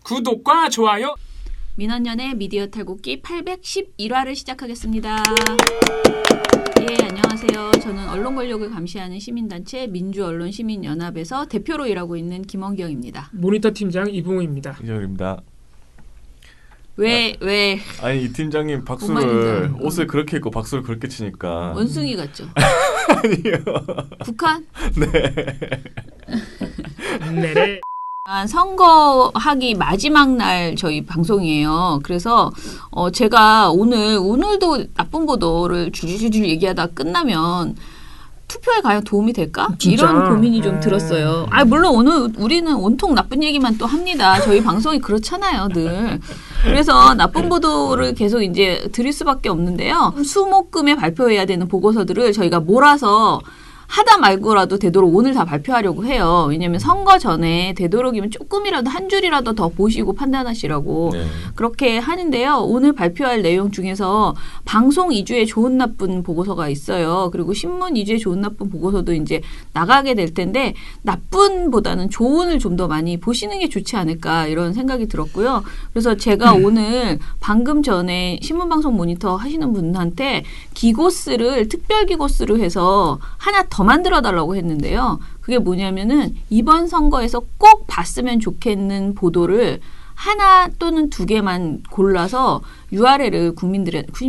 구독과 좋아요. 민원연의 미디어 탈곡기 811화를 시작하겠습니다. 예, 안녕하세요. 저는 언론 권력을 감시하는 시민단체 민주언론시민연합에서 대표로 일하고 있는 김원경입니다. 모니터 팀장 이봉우입니다. 이정입니다. 왜? 아니 이 팀장님 박수를 옷을 그렇게 입고 박수를 그렇게 치니까 원숭이 같죠? 아니요. 북한? 네. 선거하기 마지막 날 저희 방송이에요. 그래서 제가 오늘도 나쁜 보도를 줄줄줄 얘기하다 끝나면 투표에 과연 도움이 될까? 진짜? 이런 고민이 좀 들었어요. 물론 오늘 우리는 온통 나쁜 얘기만 또 합니다. 저희 방송이 그렇잖아요, 늘. 그래서 나쁜 보도를 계속 이제 드릴 수밖에 없는데요. 수목금에 발표해야 되는 보고서들을 저희가 몰아서 하다 말고라도 되도록 오늘 다 발표하려고 해요. 왜냐하면 선거 전에 되도록이면 조금이라도 한 줄이라도 더 보시고 판단하시라고 그렇게 하는데요. 오늘 발표할 내용 중에서 방송 2주에 좋은 나쁜 보고서가 있어요. 그리고 신문 2주에 좋은 나쁜 보고서도 이제 나가게 될 텐데 나쁜보다는 좋은을 좀 더 많이 보시는 게 좋지 않을까 이런 생각이 들었고요. 그래서 제가 오늘 방금 전에 신문방송 모니터 하시는 분한테 기고스를 특별 기고스로 해서 하나 더 만들어 달라고 했는데요. 그게 뭐냐면은 이번 선거에서 꼭 봤으면 좋겠는 보도를 하나 또는 두 개만 골라서 URL을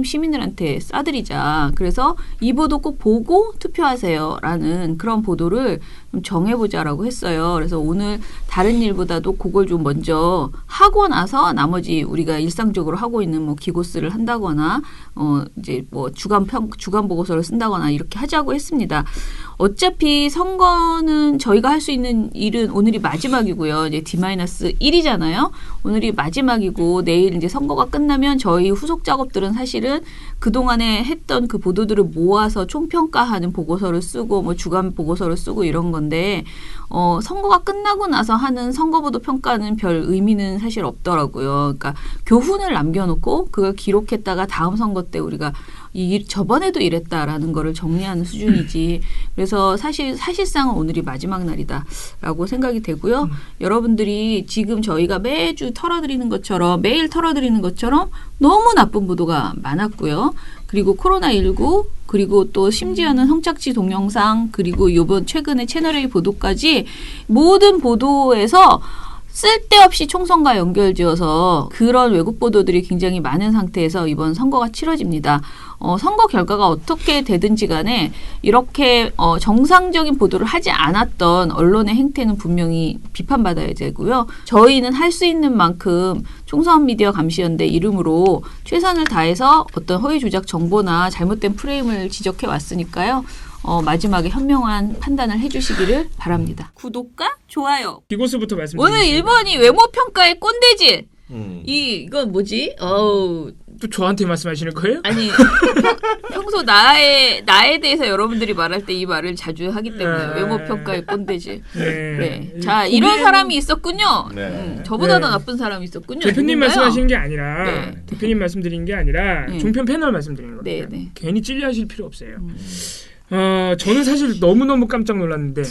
시민들한테 싸드리자. 그래서 이 보도 꼭 보고 투표하세요라는 그런 보도를 좀 정해보자라고 했어요. 그래서 오늘 다른 일보다도 그걸 좀 먼저 하고 나서 나머지 우리가 일상적으로 하고 있는 뭐 기고스를 한다거나 이제 뭐 주간 보고서를 쓴다거나 이렇게 하자고 했습니다. 어차피 선거는 저희가 할 수 있는 일은 오늘이 마지막이고요. 이제 D-1이잖아요. 오늘이 마지막이고 내일 이제 선거가 끝나면 저희 후속 작업들은 사실은 그동안에 했던 그 보도들을 모아서 총평가하는 보고서를 쓰고 뭐 주간 보고서를 쓰고 이런 건데 선거가 끝나고 나서 하는 선거보도 평가는 별 의미는 사실 없더라고요. 그러니까 교훈을 남겨놓고 그걸 기록했다가 다음 선거 때 우리가 저번에도 이랬다라는 거를 정리하는 수준이지. 그래서 사실상은 오늘이 마지막 날이다라고 생각이 되고요. 여러분들이 지금 저희가 매주 매일 털어드리는 것처럼 너무 나쁜 보도가 많았고요. 그리고 코로나19 그리고 또 심지어는 성착취 동영상 그리고 요번 최근에 채널A 보도까지 모든 보도에서 쓸데없이 총선과 연결지어서 그런 왜곡 보도들이 굉장히 많은 상태에서 이번 선거가 치러집니다. 선거 결과가 어떻게 되든지 간에 이렇게 정상적인 보도를 하지 않았던 언론의 행태는 분명히 비판받아야 되고요. 저희는 할 수 있는 만큼 총선 미디어 감시연대 이름으로 최선을 다해서 어떤 허위 조작 정보나 잘못된 프레임을 지적해 왔으니까요. 마지막에 현명한 판단을 해주시기를 바랍니다. 구독과 좋아요. 기고스부터 말씀드리겠습니다. 오늘 1번이 외모평가의 꼰대질. 이건 뭐지? 또 저한테 말씀하시는 거예요? 아니 평소 나에 대해서 여러분들이 말할 때 이 말을 자주 하기 때문에 외모평가의 꼰대질. 네. 자 이런 사람이 있었군요. 저보다 더 나쁜 사람이 있었군요. 대표님 말씀하시는 게 아니라 네. 대표님 말씀드리는 게 아니라 종편 패널 말씀드리는 겁니다. 네. 괜히 찔려하실 필요 없어요. 저는 사실 너무너무 깜짝 놀랐는데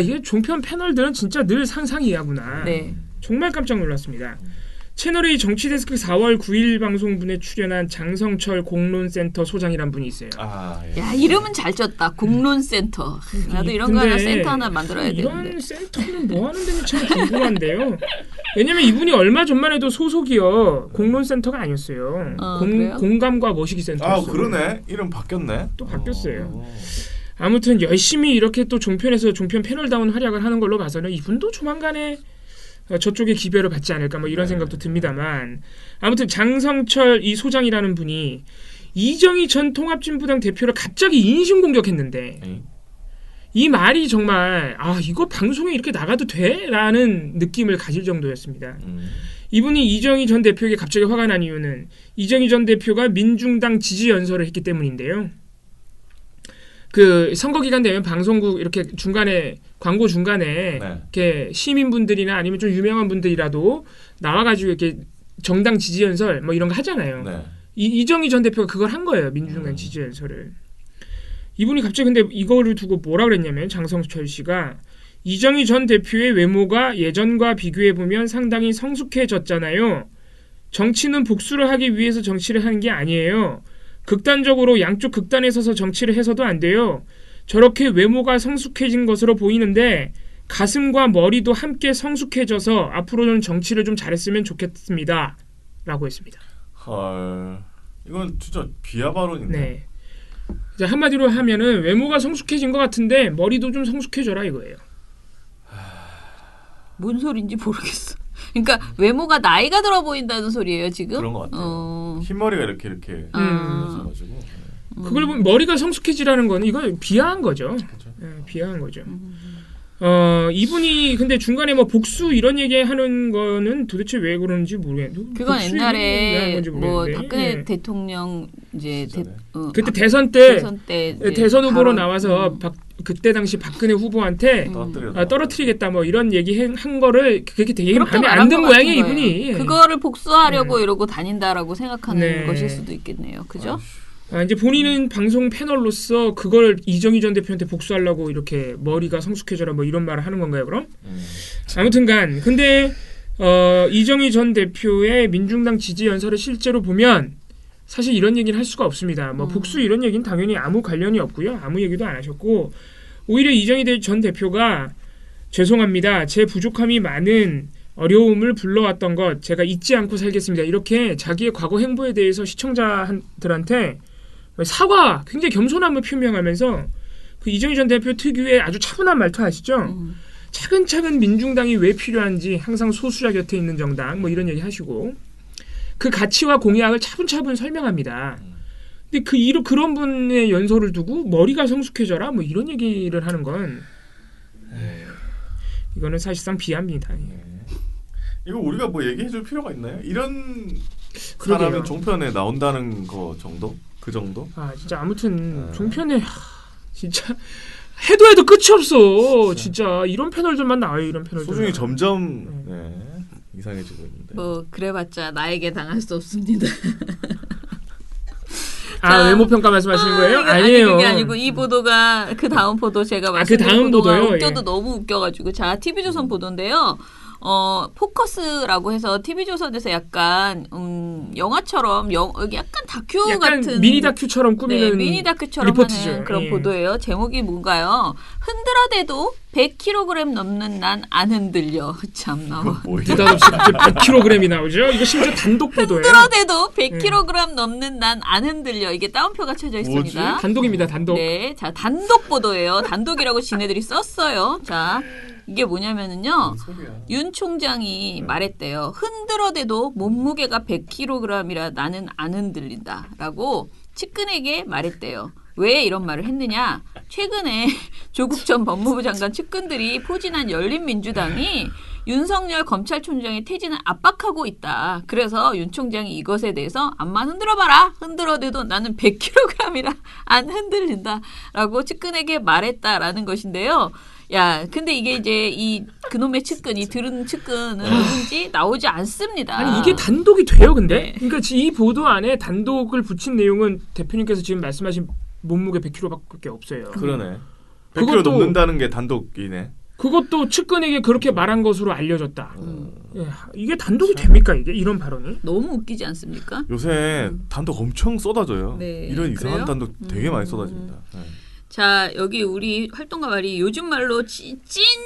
이게 종편 패널들은 진짜 늘 상상 이하구나. 네. 정말 깜짝 놀랐습니다. 채널A 정치데스크 4월 9일 방송분에 출연한 장성철 공론센터 소장이란 분이 있어요. 예. 야 이름은 잘 졌다. 공론센터. 나도 이런 거 하나 센터 하나 만들어야 되는데. 이런 센터는 뭐 하는 데는 참 궁금한데요. 왜냐면 이분이 얼마 전만 해도 소속이요 공론센터가 아니었어요. 공감과 머시기 센터였어요. 그러네. 이름 바뀌었네. 또 바뀌었어요. 아무튼 열심히 이렇게 또 종편에서 종편 패널다운 활약을 하는 걸로 봐서는 이분도 조만간에 저쪽에 기별을 받지 않을까 뭐 이런 생각도 듭니다만 아무튼 장성철 이 소장이라는 분이 이정희 전 통합진보당 대표를 갑자기 인신공격했는데 이 말이 정말 이거 방송에 이렇게 나가도 돼? 라는 느낌을 가질 정도였습니다. 이분이 이정희 전 대표에게 갑자기 화가 난 이유는 이정희 전 대표가 민중당 지지 연설을 했기 때문인데요. 그 선거 기간 되면 방송국 이렇게 중간에 광고 중간에 이렇게 시민분들이나 아니면 좀 유명한 분들이라도 나와가지고 이렇게 정당 지지 연설 뭐 이런 거 하잖아요. 이정희 전 대표가 그걸 한 거예요. 민주당 지지 연설을. 이분이 갑자기 근데 이거를 두고 뭐라 그랬냐면 장성철 씨가 이정희 전 대표의 외모가 예전과 비교해보면 상당히 성숙해졌잖아요. 정치는 복수를 하기 위해서 정치를 하는 게 아니에요. 극단적으로 양쪽 극단에 서서 정치를 해서도 안 돼요. 저렇게 외모가 성숙해진 것으로 보이는데 가슴과 머리도 함께 성숙해져서 앞으로는 정치를 좀 잘했으면 좋겠습니다. 라고 했습니다. 헐, 이건 진짜 비하 발언인데. 네. 이제 한마디로 하면은 외모가 성숙해진 것 같은데 머리도 좀 성숙해져라 이거예요. 뭔 소린지 모르겠어. 그러니까 외모가 나이가 들어 보인다는 소리예요 지금? 그런 것 같아요. 흰머리가 이렇게 있어가지고. 그걸 보면 머리가 성숙해지라는 거는 이거 비하한 거죠. 그렇죠. 비하한 거죠. 이분이 근데 중간에 뭐 복수 이런 얘기하는 거는 도대체 왜 그러는지 모르겠는데. 그건 복수 옛날에 이런 뭐 모르겠는데. 박근혜 대통령 이제 그때 대선 때 대선 후보로 나와서 그때 당시 박근혜 후보한테 떨어뜨리겠다 뭐 이런 얘기 한 거를 그렇게 되게 마음에 안 든 모양이에요 이분이. 그거를 복수하려고 이러고 다닌다라고 생각하는 것일 수도 있겠네요. 그죠? 이제 본인은 방송 패널로서 그걸 이정희 전 대표한테 복수하려고 이렇게 머리가 성숙해져라 뭐 이런 말을 하는 건가요 그럼? 아무튼간 근데 이정희 전 대표의 민중당 지지 연설을 실제로 보면 사실 이런 얘기는 할 수가 없습니다. 뭐 복수 이런 얘기는 당연히 아무 관련이 없고요. 아무 얘기도 안 하셨고 오히려 이정희 전 대표가 죄송합니다. 제 부족함이 많은 어려움을 불러왔던 것 제가 잊지 않고 살겠습니다. 이렇게 자기의 과거 행보에 대해서 시청자들한테 사과, 굉장히 겸손함을 표명하면서 그 이정희 전 대표 특유의 아주 차분한 말투 아시죠? 차근차근 민중당이 왜 필요한지 항상 소수자 곁에 있는 정당 뭐 이런 얘기 하시고 그 가치와 공약을 차분차분 설명합니다. 근데 그런 분의 연설을 두고 머리가 성숙해져라 뭐 이런 얘기를 하는 건 이거는 사실상 비하입니다. 이거 우리가 뭐 얘기해줄 필요가 있나요? 이런 그러게요. 사람은 종편에 나온다는 거 정도? 그 정도? 진짜 아무튼 종편에 진짜 해도 끝이 없어. 진짜 이런 패널들만 나와요. 이런 패널들. 소중히 점점 이상해지고 있는데. 뭐 그래봤자 나에게 당할 수 없습니다. 외모 평가 말씀하시는 거예요? 아니에요. 그게 아니고 이 보도가 그 다음 보도 제가 그 다음 보도요? 웃겨도 너무 웃겨가지고 자 TV조선 보도인데요. 포커스라고 해서 TV조선에서 약간 영화처럼 여기 약간 다큐 약간 같은 미니 다큐처럼 꾸미는 미니 다큐처럼 리포트죠. 하는 그런 보도예요. 제목이 뭔가요? 흔들어대도 100kg 넘는 난 안 흔들려. 참나. 느닷없이 100kg이 나오죠. 이거 심지어 단독 보도예요. 흔들어대도 100kg 넘는 난 안 흔들려. 이게 따옴표가 쳐져 있습니다. 뭐지? 단독입니다. 단독. 네, 자 단독 보도예요. 단독이라고 지네들이 썼어요. 자 이게 뭐냐면은요. 윤 총장이 말했대요. 흔들어대도 몸무게가 100kg이라 나는 안 흔들린다라고 측근에게 말했대요. 왜 이런 말을 했느냐? 최근에 조국 전 법무부 장관 측근들이 포진한 열린민주당이 윤석열 검찰총장의 퇴진을 압박하고 있다. 그래서 윤 총장이 이것에 대해서 앞만 흔들어봐라. 흔들어대도 나는 100kg이라 안 흔들린다라고 측근에게 말했다라는 것인데요. 야, 근데 이게 이제 그놈의 측근, 들은 측근은 누군지 나오지 않습니다. 아니 이게 단독이 돼요, 근데? 네. 그러니까 이 보도 안에 단독을 붙인 내용은 대표님께서 지금 말씀하신 몸무게 100kg밖에 없어요. 그러네. 100kg 넘는다는 게 단독이네. 그것도 측근에게 그렇게 말한 것으로 알려졌다. 이게 단독이 됩니까, 이게 이런 발언이? 너무 웃기지 않습니까? 요새 단독 엄청 쏟아져요. 네, 이런 이상한 그래요? 단독 되게 많이 쏟아집니다. 자, 여기 우리 활동가 말이 요즘 말로 찐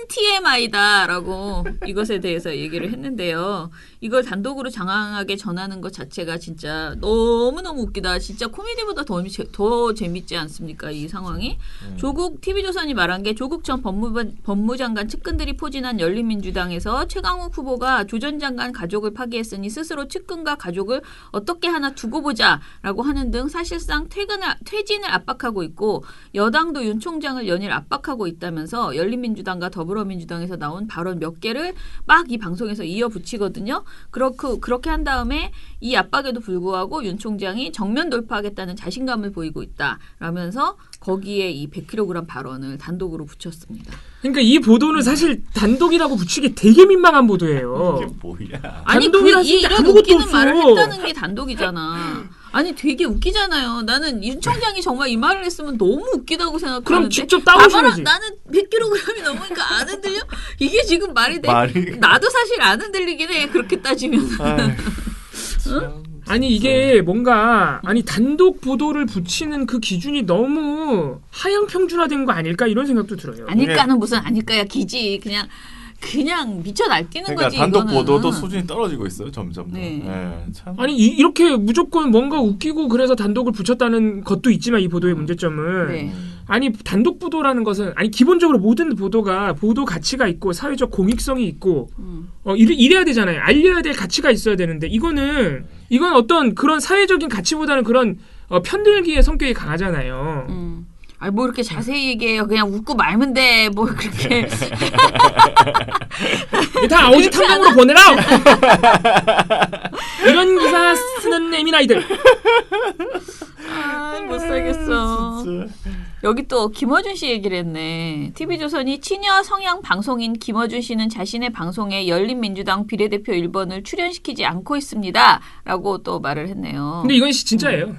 TMI다라고 이것에 대해서 얘기를 했는데요. 이걸 장황하게 전하는 것 자체가 진짜 너무너무 웃기다. 진짜 코미디보다 더 재밌지 않습니까? 이 상황이. 조국 TV조선이 말한 게 조국 전 법무장관 측근들이 포진한 열린민주당에서 최강욱 후보가 조 전 장관 가족을 파기했으니 스스로 측근과 가족을 어떻게 하나 두고 보자라고 하는 등 사실상 퇴진을 압박하고 있고 여당도 윤 총장을 연일 압박하고 있다면서 열린민주당과 더불어민주당에서 나온 발언 몇 개를 막 이 방송에서 이어붙이거든요. 그렇게 한 다음에 이 압박에도 불구하고 윤 총장이 정면 돌파하겠다는 자신감을 보이고 있다라면서 거기에 이 100kg 발언을 단독으로 붙였습니다. 그러니까 이 보도는 사실 단독이라고 붙이기 되게 민망한 보도예요. 이게 뭐야? 아니 단독이라 쓰는데 이런 아무것도 웃기는 없어. 말을 했다는 게 단독이잖아. 아니 되게 웃기잖아요. 나는 윤 청장이 정말 이 말을 했으면 너무 웃기다고 생각하는데. 그럼 직접 따오셔야지. 나는 100kg이 넘으니까 안 흔들려? 이게 지금 말이 돼? 말이 나도 사실 안 흔들리긴 해. 그렇게 따지면. 아니 이게 뭔가 단독 보도를 붙이는 그 기준이 너무 하향평준화된 거 아닐까 이런 생각도 들어요. 아닐까는 무슨 아닐까야 기지. 그냥 미쳐 날뛰는 그러니까 거지. 단독 이거는. 보도도 수준이 떨어지고 있어요 점점. 네. 참. 아니 이렇게 무조건 뭔가 웃기고 그래서 단독을 붙였다는 것도 있지만 이 보도의 문제점은 네. 아니 단독 보도라는 것은 기본적으로 모든 보도가 보도 가치가 있고 사회적 공익성이 있고 이래야 되잖아요. 알려야 될 가치가 있어야 되는데 이건 어떤 그런 사회적인 가치보다는 그런 편들기의 성격이 강하잖아요. 아니 뭐 이렇게 자세히 얘기해요. 그냥 웃고 말면 돼. 뭐 그렇게. 다 아오지 탐정으로 보내라. 이런 기사 쓰는 애미나이들. 못 살겠어. 여기 또 김어준 씨 얘기를 했네. TV조선이 친여 성향 방송인 김어준 씨는 자신의 방송에 열린민주당 비례대표 1번을 출연시키지 않고 있습니다. 라고 또 말을 했네요. 근데 이건 진짜예요.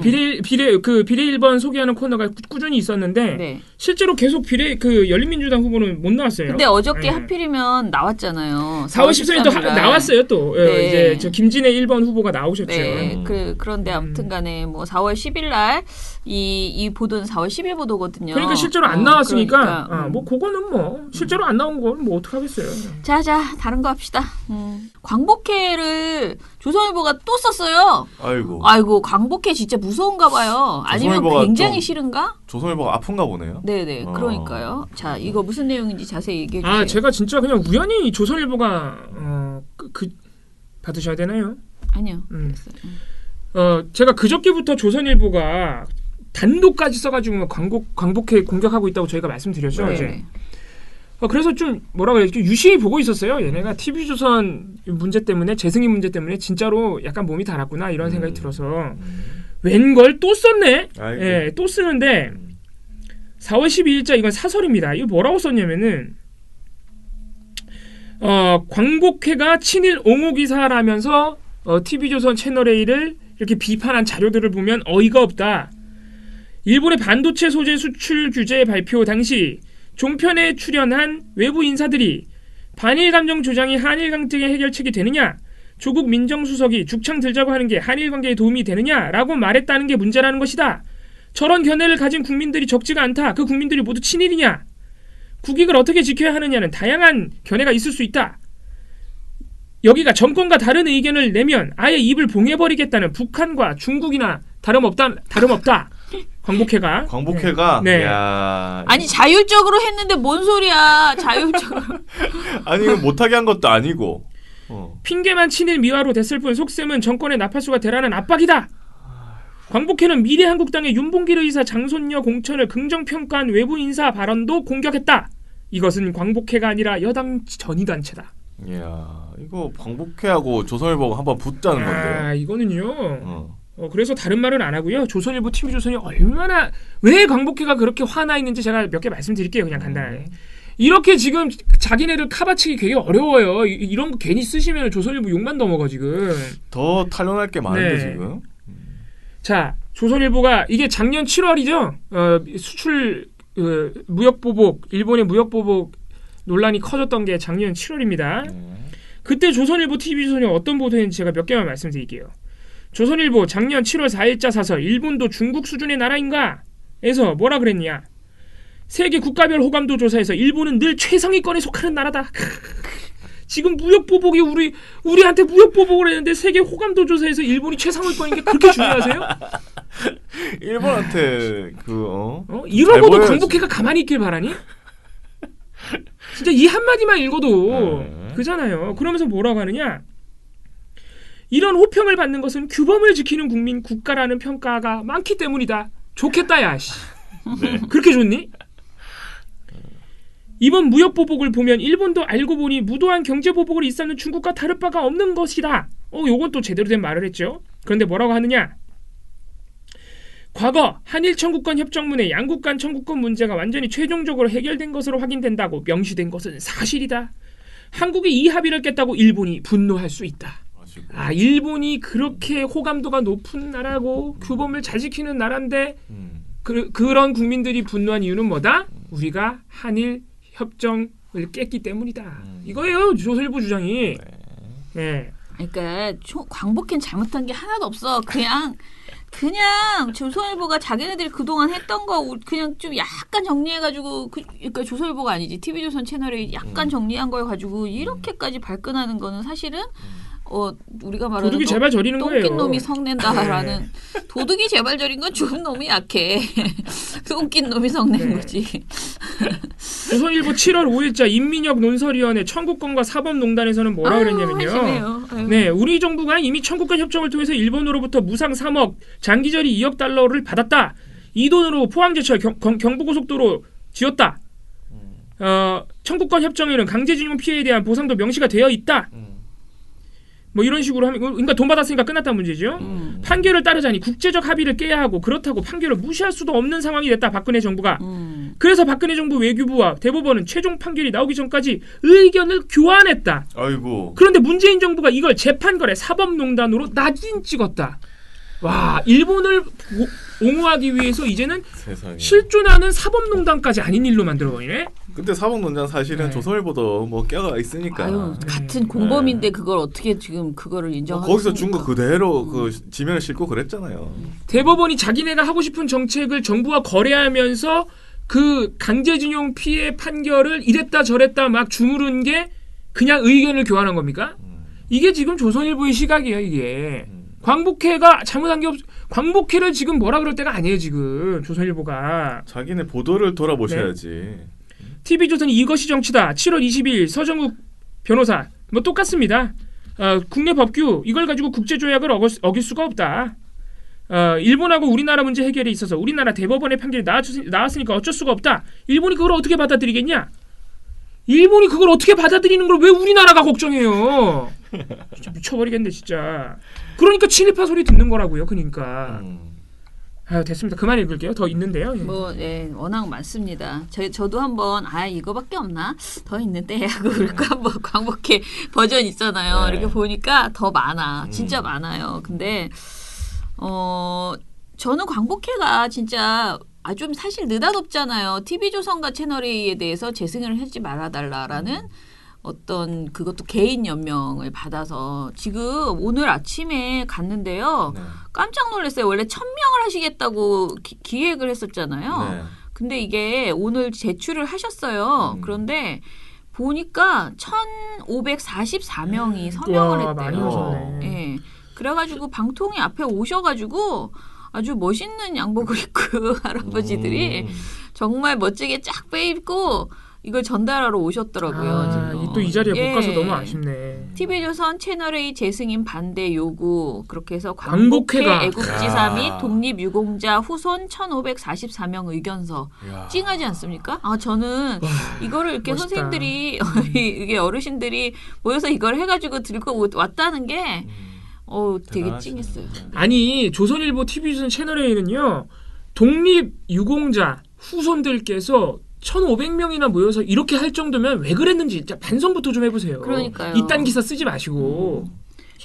비례 1번 소개하는 코너가 꾸준히 있었는데 네. 실제로 계속 열린민주당 후보는 못 나왔어요. 근데 어저께 네. 하필이면 나왔잖아요. 4월 13일 또 나왔어요 또. 네. 이제 저 김진애 1번 후보가 나오셨죠. 네. 그런데 아무튼간에 뭐 4월 10일 날 이 보도는 4월 10일 보도거든요. 그러니까 실제로 안 나왔으니까 그러니까, 뭐 그거는 뭐 실제로 안 나온 건 뭐 어떡하겠어요. 자자 다른 거 합시다. 광복회를 조선일보가 또 썼어요. 아이고 광복회 진짜 무서운가 봐요. 아니면 굉장히 싫은가? 조선일보가 아픈가 보네요. 네네 그러니까요. 자 이거 무슨 내용인지 자세히 얘기해 주세요. 제가 진짜 그냥 우연히 조선일보가 받으셔야 되나요? 아니요. 제가 그저께부터 조선일보가 단독까지 써가지고 광복회 공격하고 있다고 저희가 말씀드렸죠. 네. 이제. 그래서 좀 뭐라 그래야 유심히 보고 있었어요. 얘네가 TV조선 문제 때문에 재승인 문제 때문에 진짜로 약간 몸이 달았구나 이런 생각이 들어서 웬걸 또 썼네. 예, 또 쓰는데 4월 12일자 이건 사설입니다. 이거 뭐라고 썼냐면은 광복회가 친일 옹호 기사라면서 TV조선 채널A를 이렇게 비판한 자료들을 보면 어이가 없다. 일본의 반도체 소재 수출 규제 발표 당시 종편에 출연한 외부 인사들이 반일 감정 조장이 한일 갈등의 해결책이 되느냐, 조국 민정수석이 죽창 들자고 하는 게 한일 관계에 도움이 되느냐라고 말했다는 게 문제라는 것이다. 저런 견해를 가진 국민들이 적지가 않다. 그 국민들이 모두 친일이냐? 국익을 어떻게 지켜야 하느냐는 다양한 견해가 있을 수 있다. 여기가 정권과 다른 의견을 내면 아예 입을 봉해버리겠다는 북한과 중국이나 다름없다. 광복회가 네. 아니 자율적으로 했는데 뭔 소리야. 자율적으로. 아니 이거 못하게 한 것도 아니고 핑계만 친일 미화로 됐을 뿐 속셈은 정권의 나팔수가 되라는 압박이다. 광복회는 미래한국당의 윤봉길 의사 장손녀 공천을 긍정평가한 외부 인사 발언도 공격했다. 이것은 광복회가 아니라 여당 전이단체다. 이야 이거 광복회하고 조선일보가 한번 붙자는 건데. 이거는요. 그래서 다른 말은 안 하고요. 조선일보, TV조선이 얼마나 왜 광복회가 그렇게 화나 있는지 제가 몇 개 말씀드릴게요. 그냥 간단하게. 이렇게 지금 자기네를 카바치기 되게 어려워요. 이런 거 괜히 쓰시면 조선일보 욕만 넘어가 지금. 더 탄론할 게 많은데 네. 지금. 자, 조선일보가 이게 작년 7월이죠. 수출 무역보복, 일본의 무역보복 논란이 커졌던 게 작년 7월입니다. 그때 조선일보, TV조선이 어떤 보도했는지 제가 몇 개만 말씀드릴게요. 조선일보 작년 7월 4일자 사설 일본도 중국 수준의 나라인가? 에서 뭐라 그랬냐? 세계 국가별 호감도 조사에서 일본은 늘 최상위권에 속하는 나라다. 지금 무역보복이 우리한테 무역보복을 했는데 세계 호감도 조사에서 일본이 최상위권인 게 그렇게 중요하세요? 일본한테 이러고도 광복회가 가만히 있길 바라니? 진짜 이 한마디만 읽어도 그잖아요. 그러면서 뭐라고 하느냐? 이런 호평을 받는 것은 규범을 지키는 국민 국가라는 평가가 많기 때문이다. 좋겠다 야. 네. 그렇게 좋니? 이번 무역보복을 보면 일본도 알고 보니 무도한 경제보복을 일삼는 중국과 다를 바가 없는 것이다. 요건 또 제대로 된 말을 했죠. 그런데 뭐라고 하느냐? 과거 한일 청구권 협정문에 양국 간 청구권 문제가 완전히 최종적으로 해결된 것으로 확인된다고 명시된 것은 사실이다. 한국이 이 합의를 깼다고 일본이 분노할 수 있다. 아, 일본이 그렇게 호감도가 높은 나라고 규범을 잘 지키는 나라인데 그런 국민들이 분노한 이유는 뭐다? 우리가 한일 협정을 깼기 때문이다. 이거예요. 조선일보 주장이. 네. 그러니까 광복회는 잘못한 게 하나도 없어. 그냥 조선일보가 자기네들이 그동안 했던 거 그냥 좀 약간 정리해가지고 그러니까 조선일보가 아니지 TV조선 채널에 약간 정리한 걸 가지고 이렇게까지 발끈하는 거는 사실은 우리가 말하는 도둑이 제발 저리는 거예요. 똥낀 놈이 성낸다라는 도둑이 제발 저린 건 죽은 놈이 약해. 똥낀 놈이 성낸 거지. 조선일보 7월 5일자 인민혁 논설위원회 청구권과 사법농단에서는 뭐라 그랬냐면요. 네, 우리 정부가 이미 청구권 협정을 통해서 일본으로부터 무상 3억, 장기절이 2억 달러를 받았다. 이 돈으로 포항제철 경부고속도로 지었다. 청구권 협정에는 강제징용 피해에 대한 보상도 명시가 되어 있다. 뭐 이런 식으로 하면 그러니까 돈 받았으니까 끝났다는 문제죠. 판결을 따르자니 국제적 합의를 깨야 하고 그렇다고 판결을 무시할 수도 없는 상황이 됐다. 박근혜 정부가. 그래서 박근혜 정부 외교부와 대법원은 최종 판결이 나오기 전까지 의견을 교환했다. 아이고. 그런데 문재인 정부가 이걸 재판거래 사법농단으로 낙인 찍었다. 와, 일본을 옹호하기 위해서 이제는 세상에. 실존하는 사법농단까지 아닌 일로 만들어버리네. 근데 사법농단 사실은 네. 조선일보도 뭐 껴가 있으니까. 아유, 같은 공범인데 그걸 어떻게 지금 그거를 인정하고 거기서 준 거 그대로 그 지면을 싣고 그랬잖아요. 대법원이 자기네가 하고 싶은 정책을 정부와 거래하면서 그 강제징용 피해 판결을 이랬다 저랬다 막 주무른 게 그냥 의견을 교환한 겁니까? 이게 지금 조선일보의 시각이에요. 이게 광복회가 잘못한 게 광복회를 지금 뭐라 그럴 때가 아니에요. 지금 조선일보가. 자기네 보도를 돌아보셔야지. TV조선이 이것이 정치다. 7월 20일 서정국 변호사 뭐 똑같습니다. 국내 법규 이걸 가지고 국제조약을 어길 수가 없다. 일본하고 우리나라 문제 해결에 있어서 우리나라 대법원의 판결이 나왔으니까 어쩔 수가 없다. 일본이 그걸 어떻게 받아들이겠냐? 일본이 그걸 어떻게 받아들이는 걸 왜 우리나라가 걱정해요? 진짜 미쳐버리겠네 진짜. 그러니까 친일파 소리 듣는 거라고요. 그러니까. 됐습니다. 그만 읽을게요. 더 있는데요. 뭐, 워낙 많습니다. 저도 한번 이거밖에 없나? 더 있는데 하고 그럴까 한번 광복회 버전 있잖아요. 네. 이렇게 보니까 더 많아. 진짜 많아요. 근데 저는 광복회가 진짜 좀 사실 느닷없잖아요. TV조선과 채널A에 대해서 재승인을 하지 말아달라라는 어떤 그것도 개인 연명을 받아서 지금 오늘 아침에 갔는데요. 네. 깜짝 놀랐어요. 원래 1000명을 하시겠다고 기획을 했었잖아요. 네. 근데 이게 오늘 제출을 하셨어요. 그런데 보니까 1544명이 서명을 와, 많이 했대요. 오셨네. 예. 그래가지고 방통위 앞에 오셔가지고 아주 멋있는 양복을 입고 할아버지들이 정말 멋지게 쫙 빼입고 이걸 전달하러 오셨더라고요. 또 이 자리에 못 가서 예. 너무 아쉽네. TV조선 채널A 재승인 반대 요구 그렇게 해서 광복회가. 광복회 애국지사 야. 및 독립유공자 후손 1544명 의견서 야. 찡하지 않습니까? 저는 이거를 이렇게 멋있다. 선생님들이 이게 어르신들이 모여서 이걸 해가지고 들고 왔다는 게 되게 대단하시네. 찡했어요. 아니 조선일보 TV조선 채널A는요. 독립유공자 후손들께서 1,500명이나 모여서 이렇게 할 정도면 왜 그랬는지 진짜 반성부터 좀 해보세요. 그러니까요. 이딴 기사 쓰지 마시고.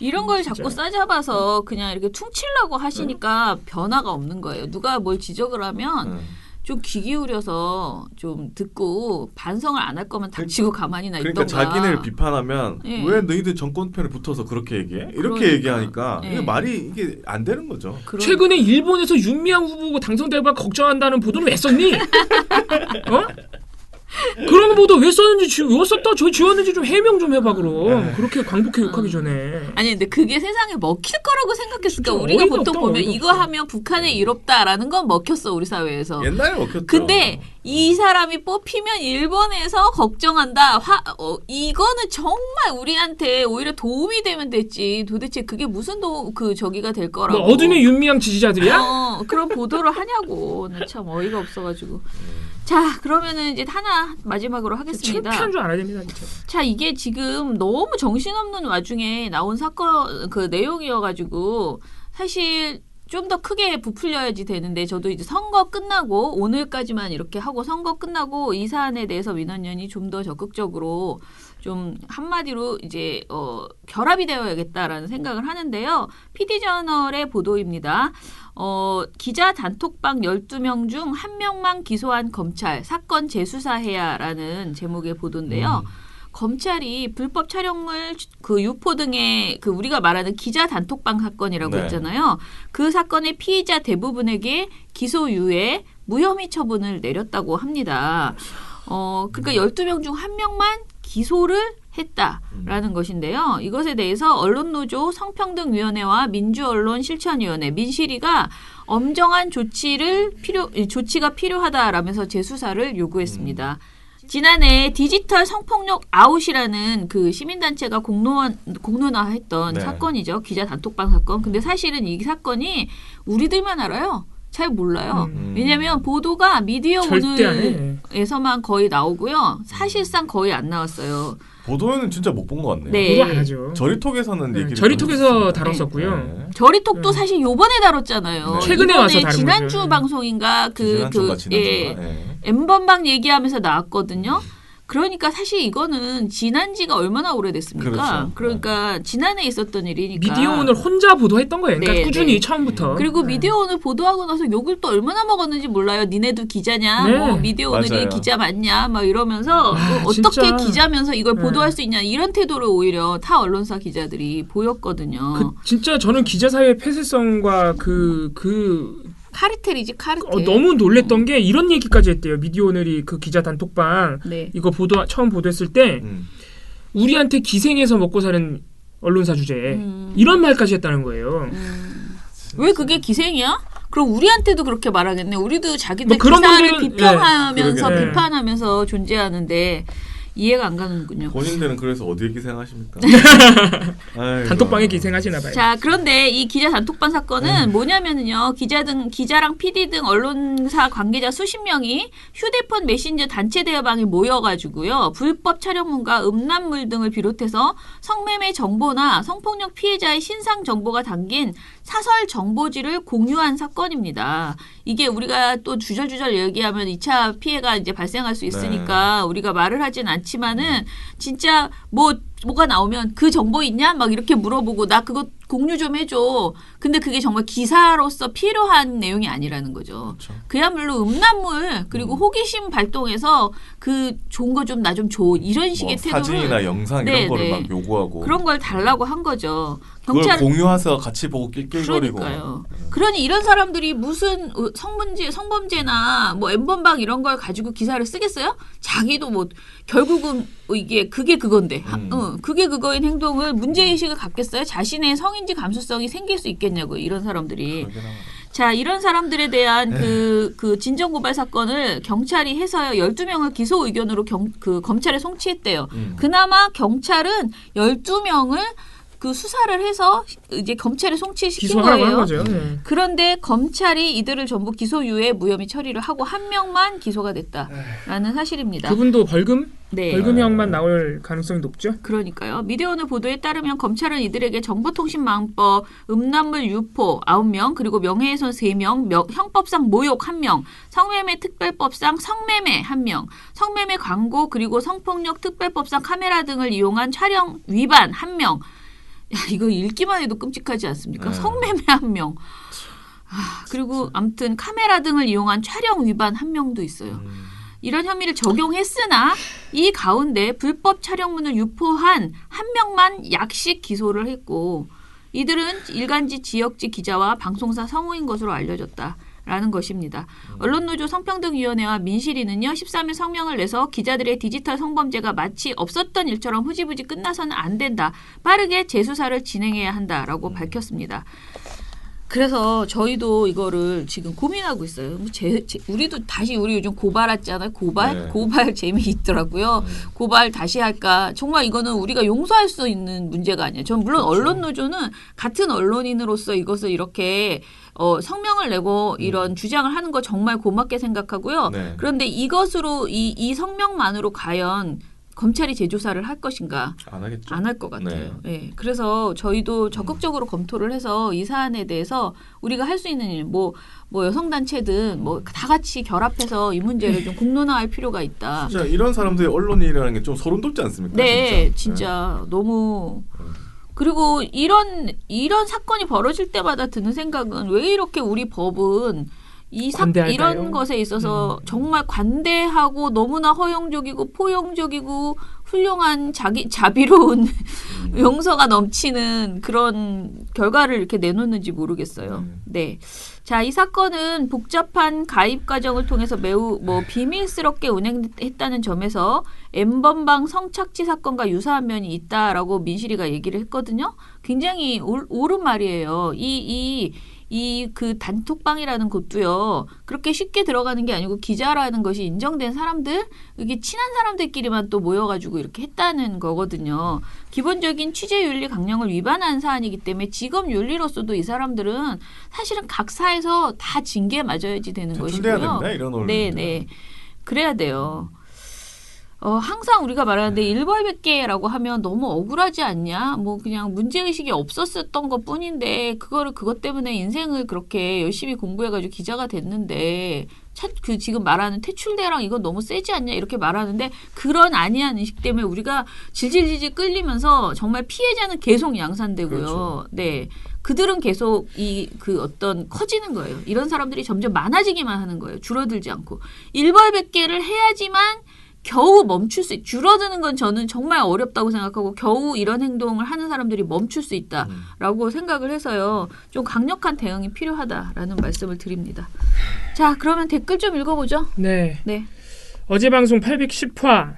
이런 걸 진짜. 자꾸 싸잡아서 그냥 이렇게 퉁치려고 하시니까 변화가 없는 거예요. 누가 뭘 지적을 하면 좀 귀 기울여서 좀 듣고 반성을 안 할 거면 닥치고 가만히나 그러니까 있던가. 자기네를 비판하면 예. 왜 너희들 정권편에 붙어서 그렇게 얘기해? 이렇게 그러니까. 얘기하니까 예. 이게 말이 이게 안 되는 거죠. 최근에 일본에서 윤미향 후보가 당선될까 걱정한다는 보도는 왜 썼니? 그런 보도 왜 썼는지 왜 썼다 저 지웠는지 좀 해명 좀 해봐 그럼. 그렇게 광복회 욕하기 전에. 아니 근데 그게 세상에 먹힐 거라고 생각했을까? 진짜 우리가 어이가 보통 없다, 보면 어이가 이거 없어. 하면 북한에 이롭다라는 건 먹혔어 우리 사회에서. 옛날에 먹혔죠. 근데 이 사람이 뽑히면 일본에서 걱정한다. 이거는 정말 우리한테 오히려 도움이 되면 됐지. 도대체 그게 무슨 저기가 될 거라고. 뭐 어둠의 윤미향 지지자들이야? 그런 보도를 하냐고. 나 참 어이가 없어가지고. 자, 그러면은 이제 하나 마지막으로 하겠습니다. 창피한 줄 알아야 됩니다 진짜. 자, 이게 지금 너무 정신없는 와중에 나온 사건 그 내용이어가지고 사실 좀 더 크게 부풀려야지 되는데 저도 이제 선거 끝나고 오늘까지만 이렇게 하고 선거 끝나고 이 사안에 대해서 민원연이 좀 더 적극적으로 좀 한마디로 이제 결합이 되어야겠다라는 생각을 하는데요. PD저널의 보도입니다. 기자 단톡방 12명 중 1명만 기소한 검찰 사건 재수사해야라는 제목의 보도인데요. 검찰이 불법 촬영물 그 유포 등의 그 우리가 말하는 기자 단톡방 사건이라고 네. 했잖아요. 그 사건의 피의자 대부분에게 기소유예 무혐의 처분을 내렸다고 합니다. 그러니까 12명 중 1명만 기소를 했다라는 것인데요. 이것에 대해서 언론노조 성평등위원회와 민주언론실천위원회 민실이가 엄정한 조치가 필요하다라면서 재수사를 요구했습니다. 지난해 디지털 성폭력 아웃이라는 그 시민단체가 공론화했던 네. 사건이죠. 기자 단톡방 사건. 근데 사실은 이 사건이 우리들만 알아요. 잘 몰라요. 왜냐하면 보도가 미디어 절대 안 해. 오늘에서만 거의 나오고요. 사실상 거의 안 나왔어요. 보도에는 진짜 못 본 것 같네요. 네. 보도 안 하죠. 저리톡에서는 네, 얘기를 저리톡에서 들었습니다. 다뤘었고요. 네. 저리톡도 사실 요번에 다뤘잖아요. 네. 최근에 이번에 와서 다룬 지난주 거죠. 방송인가 지난주인가 예. 네. M번방 얘기하면서 나왔거든요. 그러니까 사실 이거는 지난 지가 얼마나 오래됐습니까? 그렇죠. 그러니까 지난해 있었던 일이니까. 미디어 오늘 혼자 보도했던 거예요. 그러니까 네, 꾸준히 네. 처음부터. 그리고 미디어 오늘 보도하고 나서 욕을 또 얼마나 먹었는지 몰라요. 니네도 기자냐? 네. 뭐 미디어 오늘이 맞아요. 기자 맞냐? 막 이러면서 뭐 어떻게 진짜. 기자면서 이걸 네. 보도할 수 있냐? 이런 태도를 오히려 타 언론사 기자들이 보였거든요. 진짜 저는 기자 사회의 폐쇄성과 카르텔이지 카르텔. 너무 놀랬던 게 이런 얘기까지 했대요. 미디어 오늘이 그 기자 단톡방 네. 이거 처음 보도했을 때 우리한테 기생해서 먹고 사는 언론사 주제에 이런 말까지 했다는 거예요. 왜 그게 기생이야? 그럼 우리한테도 그렇게 말하겠네. 우리도 자기들 뭐 그런 기사를 분들은- 비평하면서 그러게네. 비판하면서 존재하는데 이해가 안 가는군요. 본인들은 그래서 어디에 기생하십니까? 아이고. 단톡방에 기생하시나 봐요. 자, 그런데 이 기자 단톡방 사건은 뭐냐면은요, 기자랑 PD 등 언론사 관계자 수십 명이 휴대폰 메신저 단체 대화방에 모여가지고요, 불법 촬영문과 음란물 등을 비롯해서 성매매 정보나 성폭력 피해자의 신상 정보가 담긴 사설 정보지를 공유한 사건입니다. 이게 우리가 또 주절주절 얘기하면 2차 피해가 이제 발생할 수 있으니까 우리가 말을 하진 않지만은 진짜 뭐가 나오면 그 정보 있냐? 막 이렇게 물어보고 나 그거 공유 좀 해줘. 근데 그게 정말 기사로서 필요한 내용이 아니라는 거죠. 그렇죠. 그야말로 음란물 그리고 호기심 발동해서 그 좋은 거 좀 나 좀 줘. 이런 식의 태도를 사진이나 영상 네, 이런 거를 네. 막 요구하고 그런 걸 달라고 한 거죠. 그걸 공유해서 같이 보고 낄낄거리고 그러니까요. 그러니 이런 사람들이 무슨 성범죄나 뭐 M번방 이런 걸 가지고 기사를 쓰겠어요? 자기도 뭐 결국은 그게 그건데 그게 그거인 행동을 문제의식을 갖겠어요? 자신의 성인지 감수성이 생길 수 있겠냐고요. 이런 사람들이. 자, 이런 사람들에 대한 그 진정고발 사건을 경찰이 해서요. 12명을 기소 의견으로 검찰에 송치했대요. 그나마 경찰은 12명을 그 수사를 해서 이제 검찰에 송치시킨 기소하라고 거예요. 한 거죠. 네. 그런데 검찰이 이들을 전부 기소유예 무혐의 처리를 하고 한 명만 기소가 됐다라는 사실입니다. 그분도 벌금? 네. 벌금형만 나올 가능성이 높죠. 그러니까요. 미디어오늘 보도에 따르면 검찰은 이들에게 정보통신망법, 음란물 유포 9명, 그리고 명예훼손 3명, 형법상 모욕 1명, 성매매 특별법상 성매매 1명, 성매매 광고 그리고 성폭력 특별법상 카메라 등을 이용한 촬영 위반 1명. 야, 이거 읽기만 해도 끔찍하지 않습니까? 성매매 1명. 그리고 아무튼 카메라 등을 이용한 촬영 위반 1명도 있어요. 이런 혐의를 적용했으나 이 가운데 불법 촬영문을 유포한 1명만 약식 기소를 했고 이들은 일간지 지역지 기자와 방송사 성우인 것으로 알려졌다라는 것입니다. 언론노조 성평등위원회와 민실이는요 13일 성명을 내서 기자들의 디지털 성범죄가 마치 없었던 일처럼 흐지부지 끝나서는 안 된다. 빠르게 재수사를 진행해야 한다라고 밝혔습니다. 그래서 저희도 이거를 지금 고민하고 있어요. 우리도 다시 우리 요즘 고발했잖아요. 고발 재미있더라고요. 고발 다시 할까. 정말 이거는 우리가 용서할 수 있는 문제가 아니에요. 전 물론 언론노조는 같은 언론인으로서 이것을 이렇게 성명을 내고 이런 주장을 하는 거 정말 고맙게 생각하고요. 네. 그런데 이것으로 이 성명만으로 과연 검찰이 재조사를 할 것인가? 안 하겠죠. 안 할 것 같아요. 네. 그래서 저희도 적극적으로 검토를 해서 이 사안에 대해서 우리가 할 수 있는 일, 뭐 여성단체든 뭐 다 같이 결합해서 이 문제를 좀 공론화할 필요가 있다. 진짜 이런 사람들이 언론이라는 게 좀 소름 돋지 않습니까? 네, 진짜 너무. 그리고 이런 사건이 벌어질 때마다 드는 생각은 왜 이렇게 우리 법은 이런 것에 있어서 정말 관대하고 너무나 허용적이고 포용적이고 훌륭한 자비로운 용서가 넘치는 그런 결과를 이렇게 내놓는지 모르겠어요. 네. 자, 이 사건은 복잡한 가입 과정을 통해서 매우 비밀스럽게 운행했다는 점에서 N번방 성착취 사건과 유사한 면이 있다라고 민실이가 얘기를 했거든요. 굉장히 옳은 말이에요. 그 단톡방이라는 곳도요, 그렇게 쉽게 들어가는 게 아니고 기자라는 것이 인정된 사람들, 이게 친한 사람들끼리만 또 모여가지고 이렇게 했다는 거거든요. 기본적인 취재윤리 강령을 위반한 사안이기 때문에 직업윤리로서도 이 사람들은 사실은 각 사에서 다 징계 맞아야지 되는 것이고요. 됩니다, 이런 언론들. 네네. 그래야 돼요. 항상 우리가 말하는데 일벌백계라고 하면 너무 억울하지 않냐? 뭐 그냥 문제의식이 없었던 것 뿐인데 그것 때문에 인생을 그렇게 열심히 공부해가지고 기자가 됐는데 그 지금 말하는 퇴출대랑 이건 너무 세지 않냐? 이렇게 말하는데 그런 아니한 의식 때문에 우리가 질질질질 끌리면서 정말 피해자는 계속 양산되고요. 그렇죠. 네. 그들은 계속 어떤 커지는 거예요. 이런 사람들이 점점 많아지기만 하는 거예요. 줄어들지 않고. 일벌백계를 해야지만 겨우 줄어드는 건 저는 정말 어렵다고 생각하고 겨우 이런 행동을 하는 사람들이 멈출 수 있다라고 생각을 해서요. 좀 강력한 대응이 필요하다라는 말씀을 드립니다. 자, 그러면 댓글 좀 읽어보죠. 네. 어제 방송 810화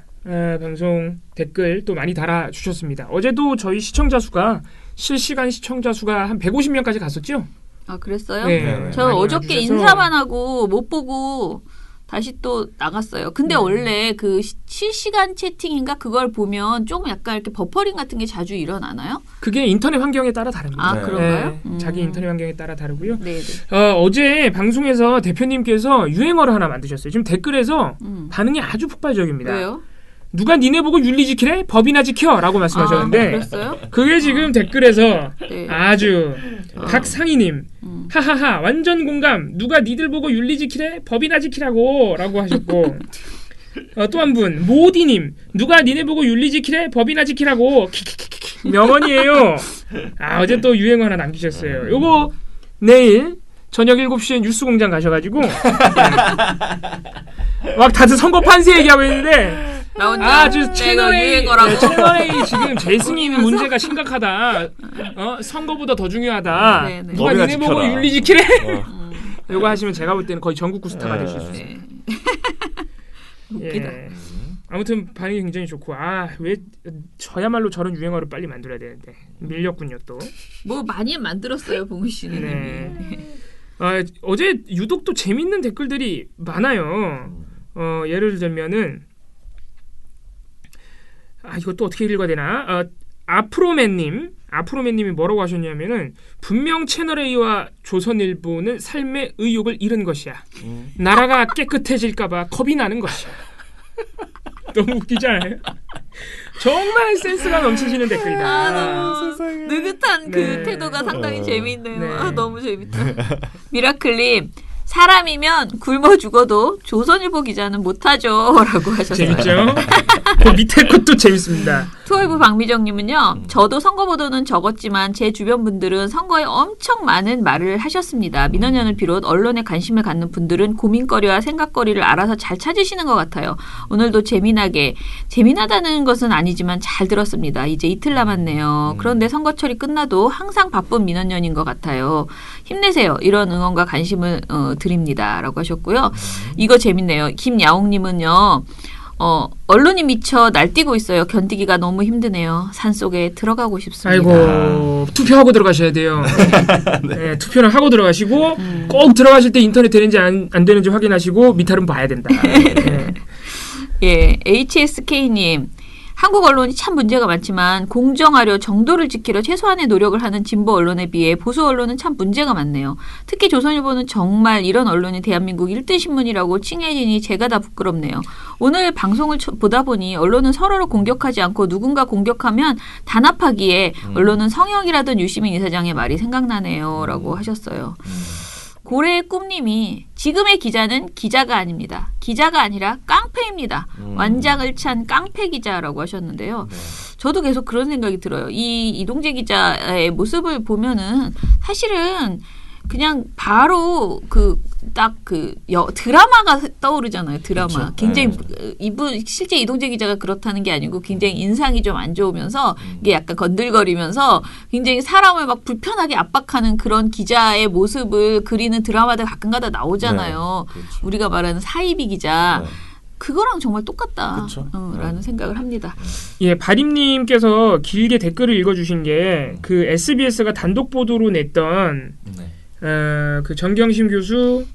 방송 댓글 또 많이 달아주셨습니다. 어제도 저희 시청자 수가 실시간 시청자 수가 한 150명까지 갔었죠? 아, 그랬어요? 네. 저 어저께 인사만 하고 못 보고 다시 또 나갔어요. 근데 원래 그 실시간 채팅인가 그걸 보면 좀 약간 이렇게 버퍼링 같은 게 자주 일어나나요? 그게 인터넷 환경에 따라 다릅니다. 아, 그런가요? 자기 인터넷 환경에 따라 다르고요. 네. 어제 방송에서 대표님께서 유행어를 하나 만드셨어요. 지금 댓글에서 반응이 아주 폭발적입니다. 왜요? 누가 니네 보고 윤리 지키래? 법이나 지켜! 라고 말씀하셨는데 그랬어요? 그게 지금 댓글에서 네. 아주 박상희님 하하하 완전 공감 누가 니들 보고 윤리 지키래? 법이나 지키라고 라고 하셨고 또 한 분 모디님 누가 니네 보고 윤리 지키래? 법이나 지키라고 명언이에요. 어제 또 유행어 하나 남기셨어요. 요거 내일 저녁 7시에 뉴스공장 가셔가지고 막 다들 선거 판세 얘기하고 있는데 나 혼자 채널A 지금 재승인 문제가 심각하다. 선거보다 더 중요하다. 네네. 누가 니네 보고 윤리 지키래? 이거 하시면 제가 볼 때는 거의 전국구 스타가 될 수 있어요. 네. 웃기다. 아무튼 반응이 굉장히 좋고 왜 저야말로 저런 유행어를 빨리 만들어야 되는데 밀렸군요 또. 뭐 많이 만들었어요 봉우 씨는. 네. 어제 유독 또 재밌는 댓글들이 많아요. 예를 들면은 이것도 어떻게 읽어야 되나? 아프로맨님이 뭐라고 하셨냐면은 분명 채널A와 조선일보는 삶의 의욕을 잃은 것이야. 나라가 깨끗해질까봐 겁이 나는 것이야. 너무 웃기지 않아요? 정말 센스가 넘치시는 댓글이다. 너무 느긋한 그 태도가 상당히 재미있네요. 네. 너무 재밌다. 미라클님 사람이면 굶어 죽어도 조선일보 기자는 못하죠 라고 하셨어요. 재밌죠? 그 밑에 것도 재밌습니다. 투얼브 박미정님은요. 저도 선거 보도는 적었지만 제 주변 분들은 선거에 엄청 많은 말을 하셨습니다. 민원연을 비롯 언론에 관심을 갖는 분들은 고민거리와 생각거리를 알아서 잘 찾으시는 것 같아요. 오늘도 재미나다는 것은 아니지만 잘 들었습니다. 이제 이틀 남았네요. 그런데 선거철이 끝나도 항상 바쁜 민원연인 것 같아요. 힘내세요. 이런 응원과 관심을 드립니다. 라고 하셨고요. 이거 재밌네요. 김야옥님은요. 언론이 미쳐 날뛰고 있어요. 견디기가 너무 힘드네요. 산속에 들어가고 싶습니다. 아이고 투표하고 들어가셔야 돼요. 네, 투표는 하고 들어가시고 꼭 들어가실 때 인터넷 되는지 안 되는지 확인하시고 미탈은 봐야 된다. 네. 예, HSK님 한국 언론이 참 문제가 많지만 공정하려 정도를 지키려 최소한의 노력을 하는 진보 언론에 비해 보수 언론은 참 문제가 많네요. 특히 조선일보는 정말 이런 언론이 대한민국 1등 신문이라고 칭해지니 제가 다 부끄럽네요. 오늘 방송을 보다 보니 언론은 서로를 공격하지 않고 누군가 공격하면 단합하기에 언론은 성형이라던 유시민 이사장의 말이 생각나네요. 라고 하셨어요. 고래의 꿈님이 지금의 기자는 기자가 아닙니다. 기자가 아니라 깡패입니다. 완장을 찬 깡패 기자라고 하셨는데요. 네. 저도 계속 그런 생각이 들어요. 이 이동재 기자의 모습을 보면은 사실은 그냥 바로 드라마가 떠오르잖아요. 드라마. 그렇죠. 굉장히 이분 실제 이동재 기자가 그렇다는 게 아니고 굉장히 인상이 좀 안 좋으면서 이게 약간 건들거리면서 굉장히 사람을 막 불편하게 압박하는 그런 기자의 모습을 그리는 드라마들 가끔가다 나오잖아요. 네, 그렇죠. 우리가 말하는 사이비 기자. 네. 그거랑 정말 똑같다. 그쵸. 라는 생각을 합니다. 예, 바림님께서 길게 댓글을 읽어주신 게 그 SBS가 단독 보도로 냈던 네. 그 정경심 교수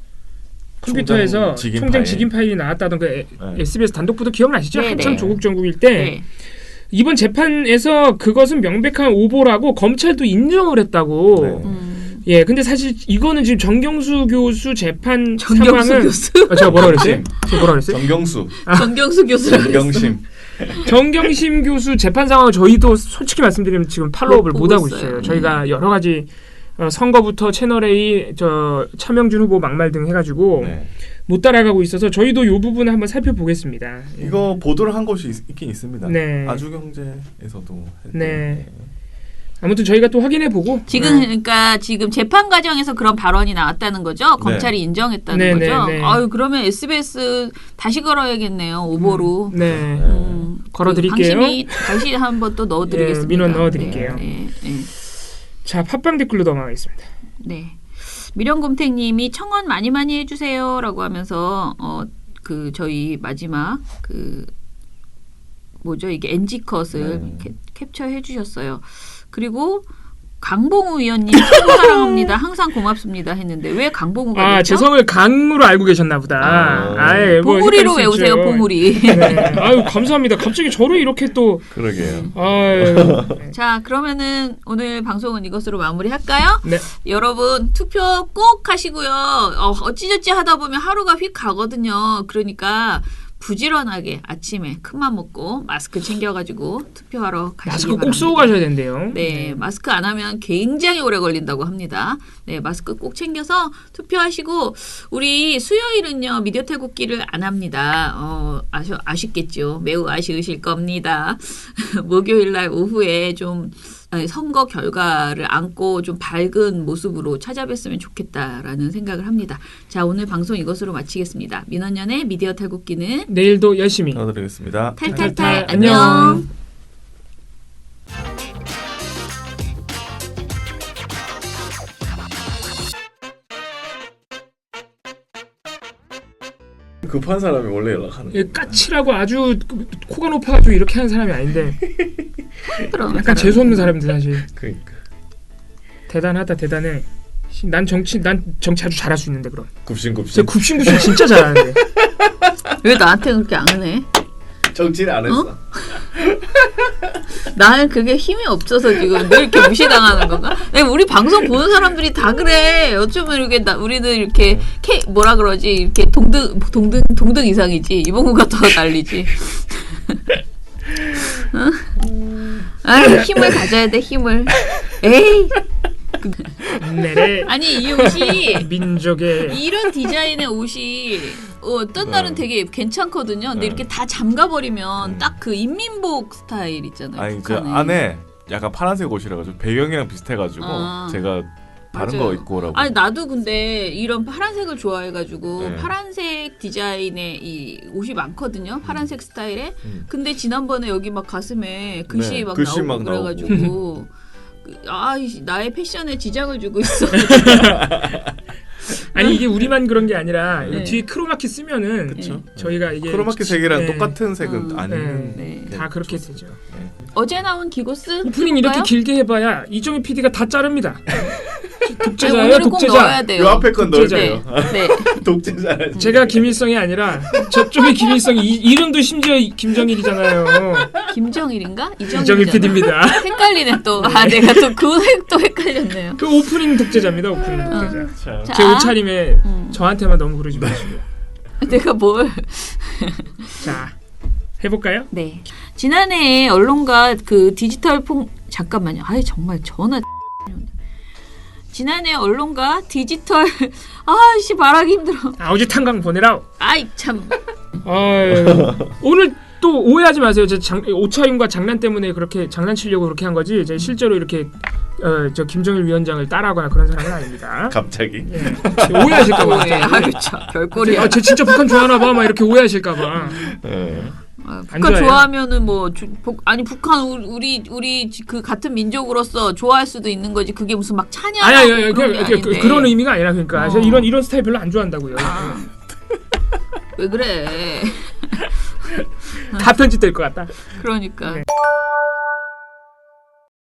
컴퓨터에서 총장 직인 파일이 나왔다던 그 SBS 단독 보도 기억나시죠? 네, 한참 네. 조국 정국일 때 네. 이번 재판에서 그것은 명백한 오보라고 검찰도 인정을 했다고. 네. 예, 근데 사실 이거는 지금 정경수 교수 재판 정경수 상황은 교수? 제가 뭐라 그랬지? 제가 뭐라 그랬어요? 정경수. 정경수 교수라고 정경심. 정경심 교수 재판 상황을 저희도 솔직히 말씀드리면 지금 팔로우업을 못 하고 있어요. 저희가 여러 가지 선거부터 채널A 차명준 후보 막말 등 해가지고 네. 못 따라가고 있어서 저희도 이 부분을 한번 살펴보겠습니다. 이거 보도를 한 곳이 있긴 있습니다. 네. 아주경제에서도 했고. 네. 아무튼 저희가 또 확인해보고 그러니까 지금 재판 과정에서 그런 발언이 나왔다는 거죠. 검찰이 인정했다는 네, 거죠. 네, 네. 아유 그러면 SBS 다시 걸어야겠네요. 오보로. 네. 걸어드릴게요. 방심이 다시 한번 또 넣어드리겠습니다. 예, 민원 넣어드릴게요. 네, 네, 자, 팟빵 댓글로 넘어가겠습니다. 네. 미령곰탱님이 청원 많이 해주세요라고 하면서 저희 마지막 이게 NG 컷을 캡처해 주셨어요. 그리고 강봉우 의원님 최고 사랑합니다. 항상 고맙습니다 했는데 왜 강봉우가 됐죠? 제 성을 강으로 알고 계셨나 보다. 봉우리로 외우세요. 봉우리. 네. 아유 감사합니다. 갑자기 저를 이렇게 또 그러게요. 아유. 자 그러면은 오늘 방송은 이것으로 마무리할까요? 네. 여러분 투표 꼭 하시고요. 어찌저찌 하다 보면 하루가 휙 가거든요. 그러니까 부지런하게 아침에 큰맘 먹고 마스크 챙겨가지고 투표하러 가시기 마스크 바랍니다. 꼭 쓰고 가셔야 된대요. 네, 마스크 안 하면 굉장히 오래 걸린다고 합니다. 네, 마스크 꼭 챙겨서 투표하시고 우리 수요일은요 미디어 태국기를 안 합니다. 아쉽겠죠. 매우 아쉬우실 겁니다. 목요일 날 오후에 좀 선거 결과를 안고 좀 밝은 모습으로 찾아뵀으면 좋겠다라는 생각을 합니다. 자, 오늘 방송 이것으로 마치겠습니다. 민원연의 미디어 탈곡기는 내일도 열심히 전화드리겠습니다. 탈탈탈 안녕. 안녕. 급한 사람이 원래 연락하는 예, 까칠하고 아주 코가 높아가지고 이렇게 하는 사람이 아닌데 그럼 약간 재수 없는 사람들 사실. 그러니까 대단하다 대단해. 난 정치 아주 잘할 수 있는데 그럼. 굽신굽신. 진짜 굽신굽신 진짜 잘하는데. 왜 나한테 그렇게 안 해? 정치를 안 했어. 나는 그게 힘이 없어서 지금 늘 이렇게 무시당하는 건가? 우리 방송 보는 사람들이 다 그래. 어쩌면 이렇게 우리는 이렇게 뭐라 그러지? 이렇게 동등 이상이지. 이봉구가 더 난리지. 힘을 가져야 돼. 힘을. 에이. 내래 아니 이 옷이 민족의 이런 디자인의 옷이 어떤 날은 되게 괜찮거든요. 근데 이렇게 다 잠가버리면 딱 그 인민복 스타일 있잖아요. 아니 그 북한에. 안에 약간 파란색 옷이라가지고 배경이랑 비슷해가지고 제가 다른 맞아요. 거 입고 오라고. 아니 나도 근데 이런 파란색을 좋아해가지고 네. 파란색 디자인의 이 옷이 많거든요. 파란색 스타일에. 근데 지난번에 여기 막 가슴에 글씨 네, 막 글씨 나오고 막 그래가지고 나의 패션에 지장을 주고 있어. 아니 이게 우리만 그런 게 아니라 네. 뒤에 크로마키 쓰면은 그쵸? 저희가 이게 크로마키 색이랑 네. 똑같은 색은 아니는 네. 다 그렇게 되죠. 네. 어제 나온 기고스 오프닝 이렇게 볼까요? 길게 해봐야 이정희 PD가 다 자릅니다. 아니, 독재자예요, 오늘은 꼭 독재자. 넣어야 돼요. 요 앞에 건 독재자예요. 넣을게요. 네. 독재자. 제가 김일성이 아니라 저쪽의 김일성이 이름도 심지어 김정일이잖아요. 김정일인가? 이정일 PD입니다. 헷갈리네 또. 아 내가 또 또 헷갈렸네요. 그 오프닝 독재자입니다. 오프닝 독재자. 자, 자, 제 옷차림에 음. 저한테만 너무 그러지 마시고요. 내가 뭘? 자, 해볼까요? 네. 지난해 언론과 그 디지털 잠깐만요. 아이 정말 전화. 지난해 언론과 디지털 아씨 말하기 힘들어. 아우지 탄광 보내라. 아이 참. 아유, 오늘 또 오해하지 마세요. 제 오차윤과 장난 때문에 그렇게 장난치려고 그렇게 한 거지. 제 실제로 이렇게 저 김정일 위원장을 따라하거나 그런 사람은 아닙니다. 갑자기. 예. 오해하실까 봐. 오해. 아유 참 별꼴이야. 쟤 진짜 북한 좋아하나 봐. 막 이렇게 오해하실까 봐. 예. 아, 안 북한 좋아해요? 좋아하면은 뭐 아니 북한 우리 그 같은 민족으로서 좋아할 수도 있는 거지. 그게 무슨 막 찬양하고 아니, 그런 게 아닌데. 그런 의미가 아니라 그러니까 어. 제가 이런 스타일 별로 안 좋아한다고요. 왜 그래? 다 편집될 것 같다. 그러니까. 네.